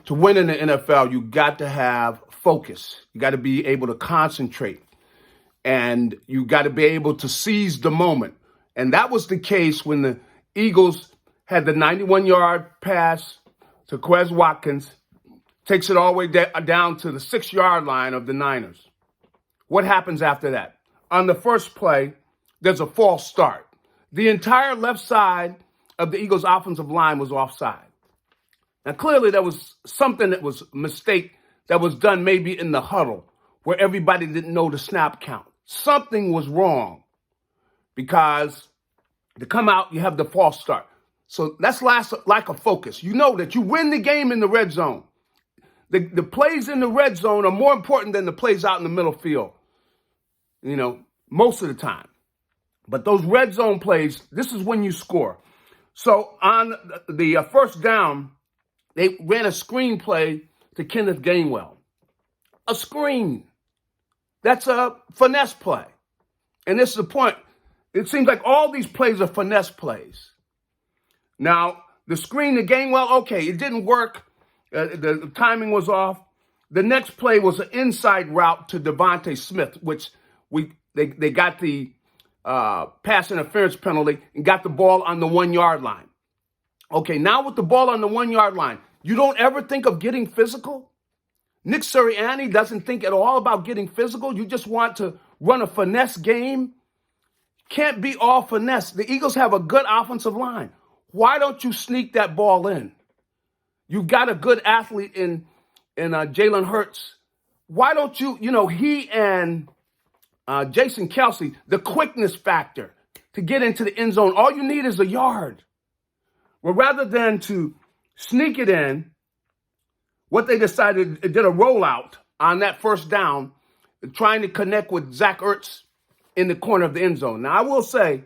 to win in the NFL, you got to have focus. You got to be able to concentrate. And you got to be able to seize the moment. And that was the case when the Eagles had the 91-yard pass to Quez Watkins, takes it all the way down to the 6-yard line of the Niners. What happens after that? On the first play, there's a false start. The entire left side of the Eagles' offensive line was offside. Now, clearly, there was something that was a mistake that was done maybe in the huddle where everybody didn't know the snap count. Something was wrong because to come out, you have the false start. So that's lack of focus. You know that you win the game in the red zone. The plays in the red zone are more important than the plays out in the middle field, most of the time. But those red zone plays, this is when you score. So on the first down, they ran a screen play to Kenneth Gainwell. A screen. That's a finesse play. And this is the point. It seems like all these plays are finesse plays. Now, the screen to Gainwell, okay, it didn't work. The timing was off. The next play was an inside route to Devontae Smith, which they got the pass interference penalty and got the ball on the 1-yard line. Okay, now with the ball on the 1-yard line, you don't ever think of getting physical? Nick Sirianni doesn't think at all about getting physical. You just want to run a finesse game. Can't be all finesse. The Eagles have a good offensive line. Why don't you sneak that ball in? You've got a good athlete in Jalen Hurts. Why don't you, he and Jason Kelce, the quickness factor to get into the end zone, all you need is a yard. Well, rather than to sneak it in, what they decided, it did a rollout on that first down, trying to connect with Zach Ertz in the corner of the end zone. Now, I will say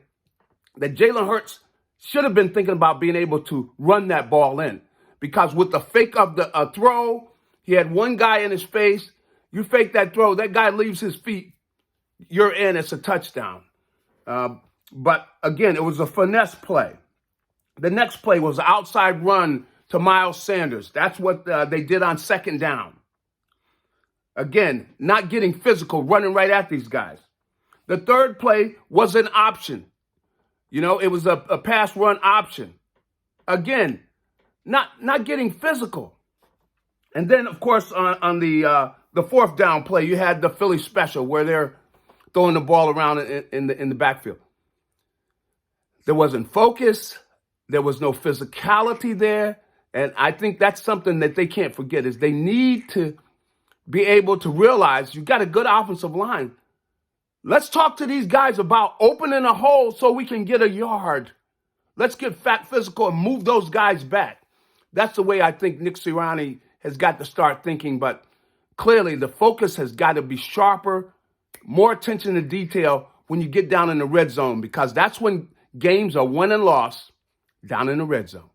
that Jalen Hurts should have been thinking about being able to run that ball in, because with the fake of the throw, he had one guy in his face. You fake that throw, that guy leaves his feet, you're in, it's a touchdown. But again, it was a finesse play. The next play was an outside run to Miles Sanders. That's what they did on second down. Again, not getting physical, running right at these guys. The third play was an option. It was a pass run option. Again, not getting physical. And then, of course, on the fourth down play, you had the Philly special where they're throwing the ball around in the backfield. There wasn't focus. There was no physicality there. And I think that's something that they can't forget, is they need to be able to realize you got a good offensive line. Let's talk to these guys about opening a hole so we can get a yard. Let's get physical and move those guys back. That's the way I think Nick Sirianni has got to start thinking. But clearly the focus has got to be sharper, more attention to detail when you get down in the red zone, because that's when games are won and lost down in the red zone.